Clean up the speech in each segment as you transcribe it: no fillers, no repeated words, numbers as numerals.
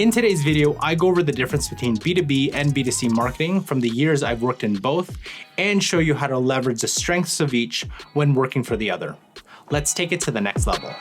In today's video, I go over the difference between B2B and B2C marketing from the years I've worked in both and show you how to leverage the strengths of each when working for the other. Let's take it to the next level.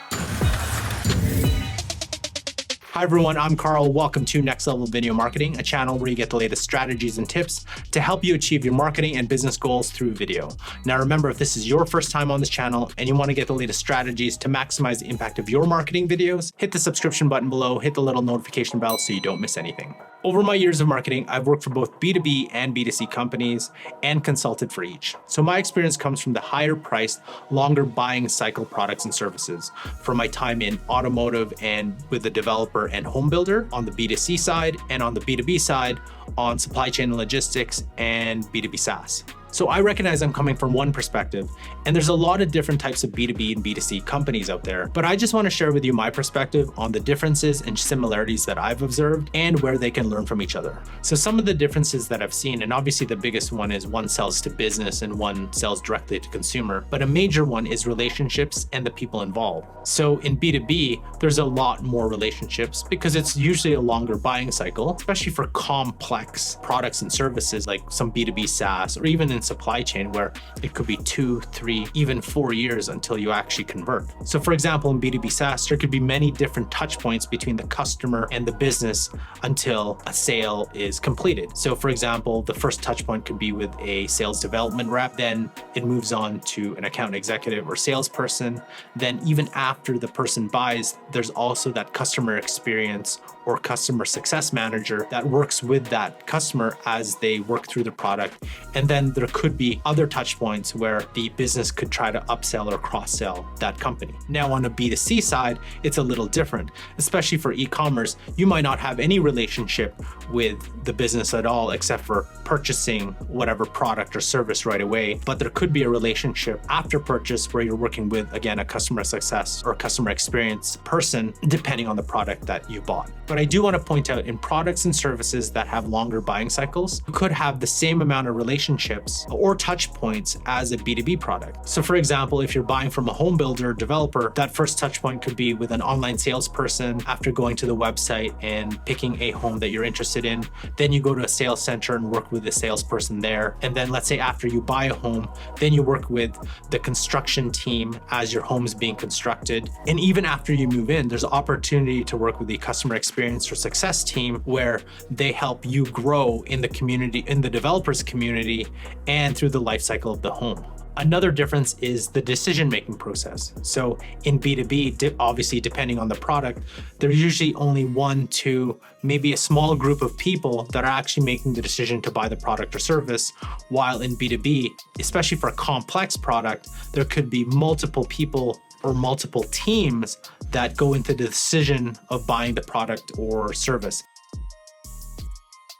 Hi everyone, I'm Carl. Welcome to Next Level Video Marketing, a channel where you get the latest strategies and tips to help you achieve your marketing and business goals through video. Now remember, if this is your first time on this channel and you want to get the latest strategies to maximize the impact of your marketing videos, hit the subscription button below, hit the little notification bell so you don't miss anything. Over my years of marketing, I've worked for both B2B and B2C companies and consulted for each. So my experience comes from the higher priced, longer buying cycle products and services, from my time in automotive and with a developer and home builder on the B2C side, and on the B2B side on supply chain and logistics and B2B SaaS. So I recognize I'm coming from one perspective, and there's a lot of different types of B2B and B2C companies out there, but I just want to share with you my perspective on the differences and similarities that I've observed and where they can learn from each other. So some of the differences that I've seen, and obviously the biggest one is one sells to business and one sells directly to consumer, but a major one is relationships and the people involved. So in B2B, there's a lot more relationships because it's usually a longer buying cycle, especially for complex products and services like some B2B SaaS, or even in supply chain where it could be 2, 3, even 4 years until you actually convert. So for example, in B2B SaaS, there could be many different touch points between the customer and the business until a sale is completed. So for example, the first touch point could be with a sales development rep, then it moves on to an account executive or salesperson. Then even after the person buys, there's also that customer experience or customer success manager that works with that customer as they work through the product. And then there could be other touch points where the business could try to upsell or cross-sell that company. Now on a B2C side, it's a little different, especially for e-commerce. You might not have any relationship with the business at all, except for purchasing whatever product or service right away. But there could be a relationship after purchase where you're working with, again, a customer success or customer experience person, depending on the product that you bought. But I do want to point out, in products and services that have longer buying cycles, you could have the same amount of relationships or touch points as a B2B product. So for example, if you're buying from a home builder developer, that first touch point could be with an online salesperson after going to the website and picking a home that you're interested in. Then you go to a sales center and work with the salesperson there. And then let's say after you buy a home, then you work with the construction team as your home's being constructed. And even after you move in, there's opportunity to work with the customer experience or success team where they help you grow in the community, in the developer's community, and through the life cycle of the home. Another difference is the decision-making process. So in B2B, obviously depending on the product, there's usually only 1, 2, maybe a small group of people that are actually making the decision to buy the product or service, while in B2B, especially for a complex product, there could be multiple people or multiple teams that go into the decision of buying the product or service.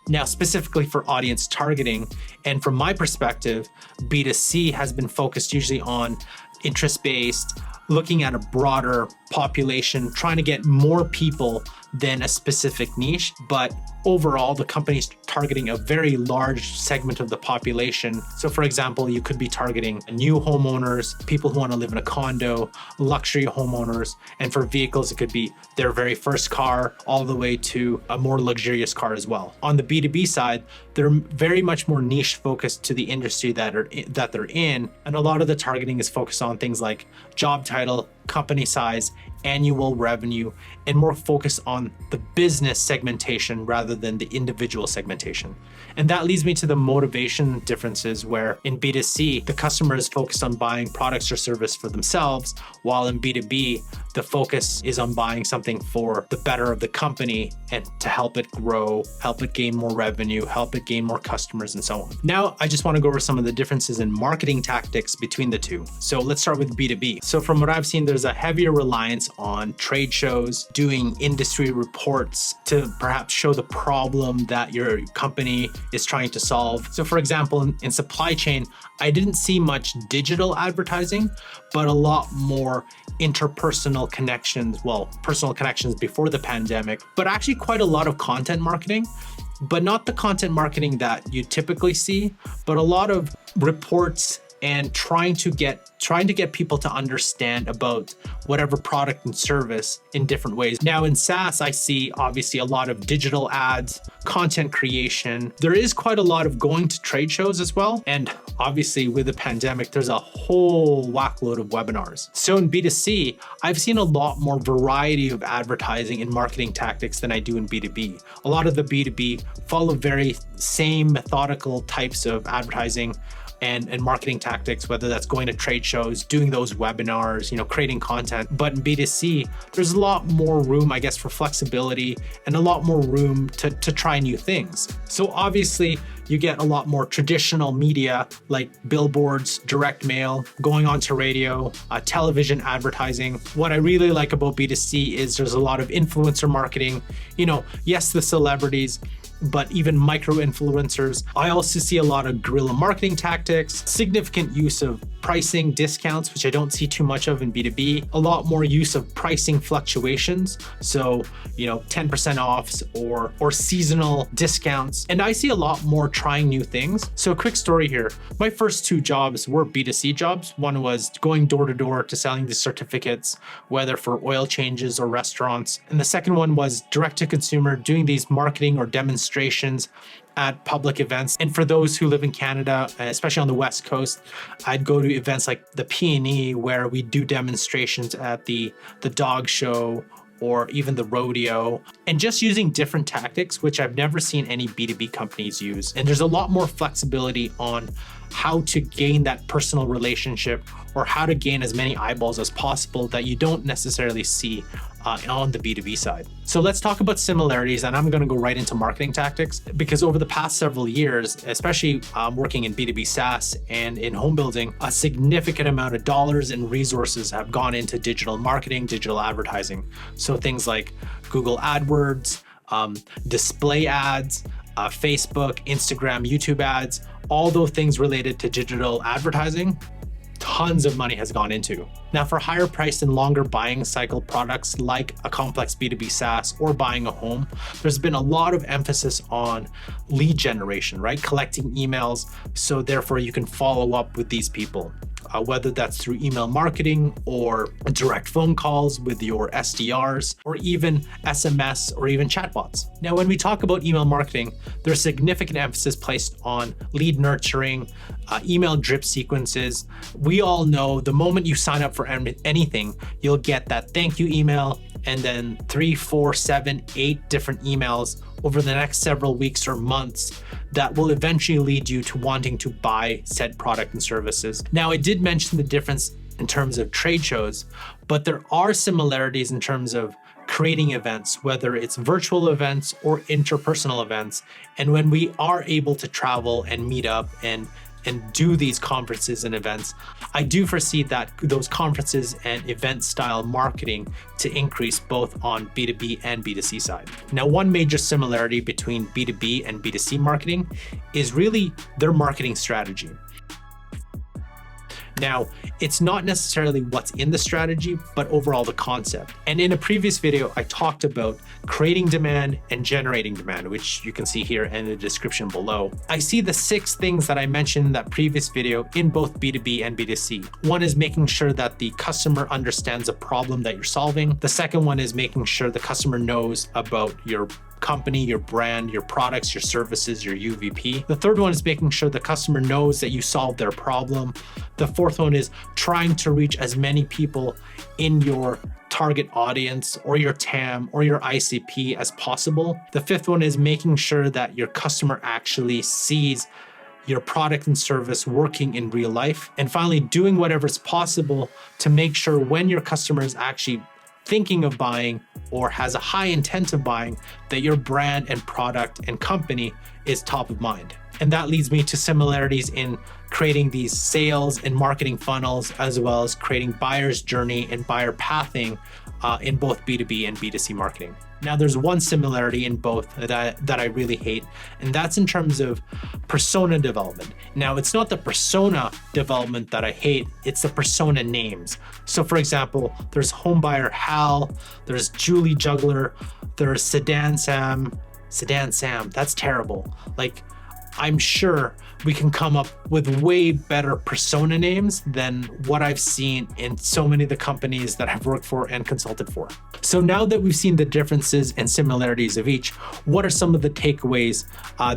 Now, specifically for audience targeting, and from my perspective, B2C has been focused usually on interest-based, looking at a broader population, trying to get more people than a specific niche. But overall, the company's targeting a very large segment of the population. So for example, you could be targeting new homeowners, people who want to live in a condo, luxury homeowners, and for vehicles, it could be their very first car all the way to a more luxurious car as well. On the B2B side, they're very much more niche focused to the industry that they're in. And a lot of the targeting is focused on things like job title, company size, annual revenue, and more focused on the business segmentation rather than the individual segmentation. And that leads me to the motivation differences, where in B2C, the customer is focused on buying products or service for themselves, while in B2B, the focus is on buying something for the better of the company and to help it grow, help it gain more revenue, help it gain more customers, and so on. Now, I just want to go over some of the differences in marketing tactics between the two. So let's start with B2B. So from what I've seen, there's a heavier reliance on trade shows, doing industry reports to perhaps show the problem that your company is trying to solve. So for example, in supply chain, I didn't see much digital advertising, but a lot more interpersonal connections, well, personal connections before the pandemic, but actually quite a lot of content marketing, but not the content marketing that you typically see, but a lot of reports and trying to get people to understand about whatever product and service in different ways. Now in SaaS, I see obviously a lot of digital ads, content creation. There is quite a lot of going to trade shows as well. And obviously with the pandemic, there's a whole whackload of webinars. So in B2C, I've seen a lot more variety of advertising and marketing tactics than I do in B2B. A lot of the B2B follow very same methodical types of advertising and marketing tactics, whether that's going to trade shows, doing those webinars, creating content. But in B2C, there's a lot more room, I guess, for flexibility and a lot more room to try new things. So obviously, you get a lot more traditional media like billboards, direct mail, going onto radio, television advertising. What I really like about B2C is there's a lot of influencer marketing. Yes, the celebrities, but even micro influencers. I also see a lot of guerrilla marketing tactics, significant use of pricing discounts, which I don't see too much of in B2B, a lot more use of pricing fluctuations. So, 10% offs or seasonal discounts. And I see a lot more trying new things. So a quick story here. My first 2 jobs were B2C jobs. One was going door to door to selling the certificates, whether for oil changes or restaurants. And the second one was direct to consumer, doing these marketing or demonstrations at public events. And for those who live in Canada, especially on the West Coast, I'd go to events like the P&E where we do demonstrations at the dog show or even the rodeo, and just using different tactics, which I've never seen any B2B companies use. And there's a lot more flexibility on how to gain that personal relationship or how to gain as many eyeballs as possible that you don't necessarily see on the B2B side. So let's talk about similarities, and I'm going to go right into marketing tactics, because over the past several years, especially working in B2B SaaS and in home building, a significant amount of dollars and resources have gone into digital marketing, digital advertising. So things like Google AdWords, display ads, Facebook, Instagram, YouTube ads, all those things related to digital advertising, tons of money has gone into. Now, for higher priced and longer buying cycle products like a complex B2B SaaS or buying a home, there's been a lot of emphasis on lead generation, right? Collecting emails, so therefore you can follow up with these people. Whether that's through email marketing or direct phone calls with your SDRs, or even SMS or even chatbots. Now, when we talk about email marketing, there's significant emphasis placed on lead nurturing, email drip sequences. We all know the moment you sign up for anything, you'll get that thank you email and then 3, 4, 7, 8 different emails over the next several weeks or months that will eventually lead you to wanting to buy said product and services. Now, I did mention the difference in terms of trade shows, but there are similarities in terms of creating events, whether it's virtual events or interpersonal events. And when we are able to travel and meet up and do these conferences and events, I do foresee that those conferences and event style marketing to increase both on B2B and B2C side. Now, one major similarity between B2B and B2C marketing is really their marketing strategy. Now, it's not necessarily what's in the strategy, but overall the concept. And in a previous video, I talked about creating demand and generating demand, which you can see here in the description below. I see the 6 things that I mentioned in that previous video in both B2B and B2C. One is making sure that the customer understands a problem that you're solving. The second one is making sure the customer knows about your company, your brand, your products, your services, your UVP. The third one is making sure the customer knows that you solved their problem. The fourth one is trying to reach as many people in your target audience or your TAM or your ICP as possible. The fifth one is making sure that your customer actually sees your product and service working in real life. And finally, doing whatever is possible to make sure when your customer is actually thinking of buying or has a high intent of buying, that your brand and product and company is top of mind. And that leads me to similarities in creating these sales and marketing funnels, as well as creating buyer's journey and buyer pathing in both B2B and B2C marketing. Now, there's one similarity in both that I really hate, and that's in terms of persona development. Now, it's not the persona development that I hate, it's the persona names. So for example, there's Homebuyer Hal, there's Julie Juggler, there's Sedan Sam, that's terrible. Like, I'm sure we can come up with way better persona names than what I've seen in so many of the companies that I've worked for and consulted for. So now that we've seen the differences and similarities of each, what are some of the takeaways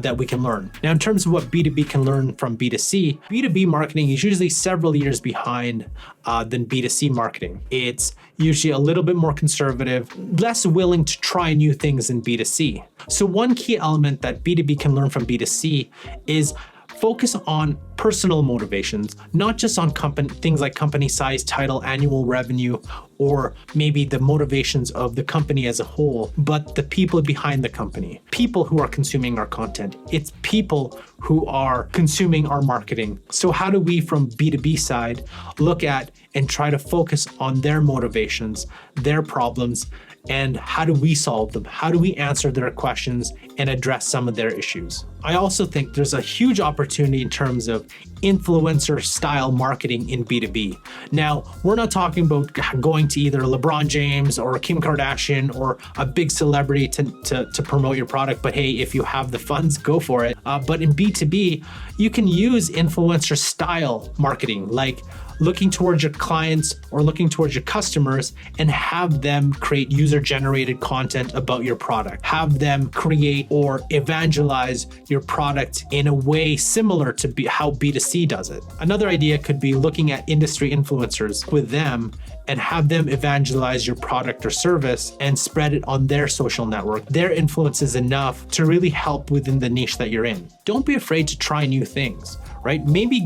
that we can learn? Now, in terms of what B2B can learn from B2C, B2B marketing is usually several years behind than B2C marketing. It's usually a little bit more conservative, less willing to try new things in B2C. So one key element that B2B can learn from B2C is focus on personal motivations, not just on things like company size, title, annual revenue, or maybe the motivations of the company as a whole, but the people behind the company, people who are consuming our content. It's people who are consuming our marketing. So how do we, from B2B side, look at and try to focus on their motivations, their problems, and how do we solve them? How do we answer their questions and address some of their issues? I also think there's a huge opportunity in terms of influencer style marketing in B2B. Now, we're not talking about going to either LeBron James or Kim Kardashian or a big celebrity to promote your product, but hey, if you have the funds, go for it. But in B2B, you can use influencer style marketing, like looking towards your clients or looking towards your customers and have them create user-generated content about your product. Have them create or evangelize your product in a way similar to how B2C does it. Another idea could be looking at industry influencers with them and have them evangelize your product or service and spread it on their social network. Their influence is enough to really help within the niche that you're in. Don't be afraid to try new things, right? Maybe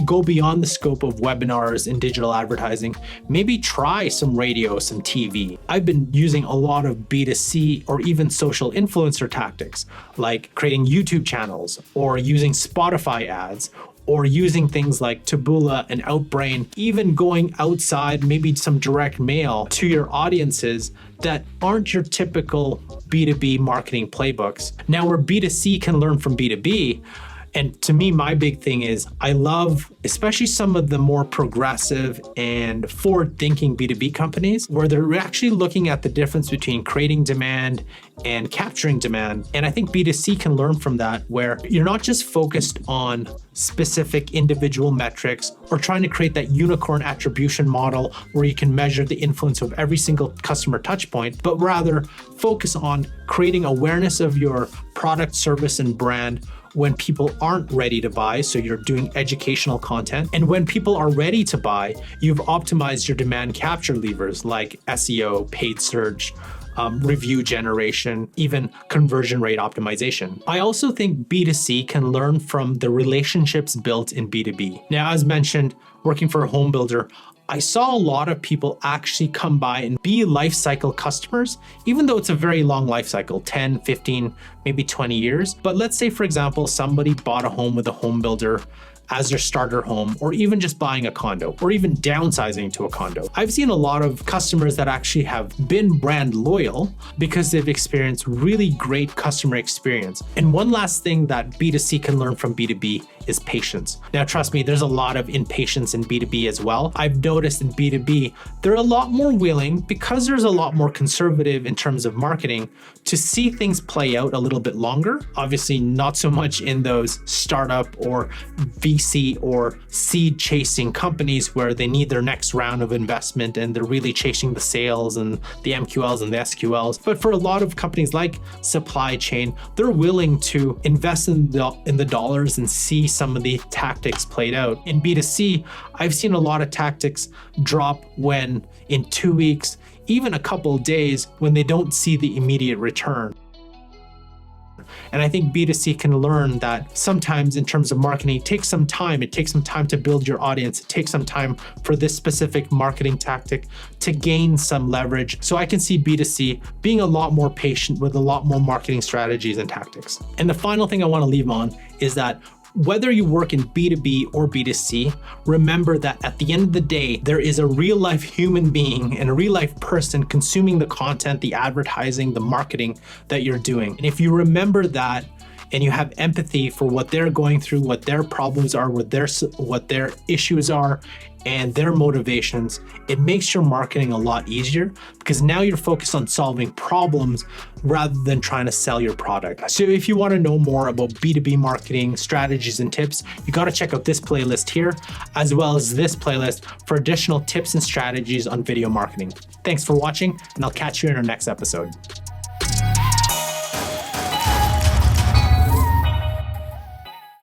go beyond the scope of webinars and digital advertising. Maybe try some radio, some TV. I've been using a lot of B2C or even social influencer tactics, like creating YouTube channels or using Spotify ads, or using things like Taboola and Outbrain, even going outside, maybe some direct mail to your audiences that aren't your typical B2B marketing playbooks. Now, where B2C can learn from B2B, and to me, my big thing is I love, especially some of the more progressive and forward-thinking B2B companies, where they're actually looking at the difference between creating demand and capturing demand. And I think B2C can learn from that, where you're not just focused on specific individual metrics or trying to create that unicorn attribution model where you can measure the influence of every single customer touch point, but rather focus on creating awareness of your product, service, and brand when people aren't ready to buy, so you're doing educational content. And when people are ready to buy, you've optimized your demand capture levers like SEO, paid search, review generation, even conversion rate optimization. I also think B2C can learn from the relationships built in B2B. Now, as mentioned, working for a home builder, I saw a lot of people actually come by and be life cycle customers, even though it's a very long life cycle, 10, 15, maybe 20 years. But let's say, for example, somebody bought a home with a home builder as their starter home, or even just buying a condo, or even downsizing to a condo. I've seen a lot of customers that actually have been brand loyal because they've experienced really great customer experience. And one last thing that B2C can learn from B2B is patience. Now, trust me, there's a lot of impatience in B2B as well. I've noticed in B2B, they're a lot more willing, because there's a lot more conservative in terms of marketing, to see things play out a little bit longer. Obviously, not so much in those startup or VC or seed chasing companies where they need their next round of investment and they're really chasing the sales and the MQLs and the SQLs. But for a lot of companies like supply chain, they're willing to invest in the dollars and see some of the tactics played out. In B2C, I've seen a lot of tactics drop when in 2 weeks, even a couple of days, when they don't see the immediate return. And I think B2C can learn that sometimes in terms of marketing, it takes some time. It takes some time to build your audience. It takes some time for this specific marketing tactic to gain some leverage. So I can see B2C being a lot more patient with a lot more marketing strategies and tactics. And the final thing I want to leave on is that whether you work in B2B or B2C, remember that at the end of the day, there is a real life human being and a real life person consuming the content, the advertising, the marketing that you're doing. And if you remember that, and you have empathy for what they're going through, what their problems are, what their issues are, and their motivations, it makes your marketing a lot easier because now you're focused on solving problems rather than trying to sell your product. So if you want to know more about B2B marketing strategies and tips, you got to check out this playlist here, as well as this playlist for additional tips and strategies on video marketing. Thanks for watching, and I'll catch you in our next episode.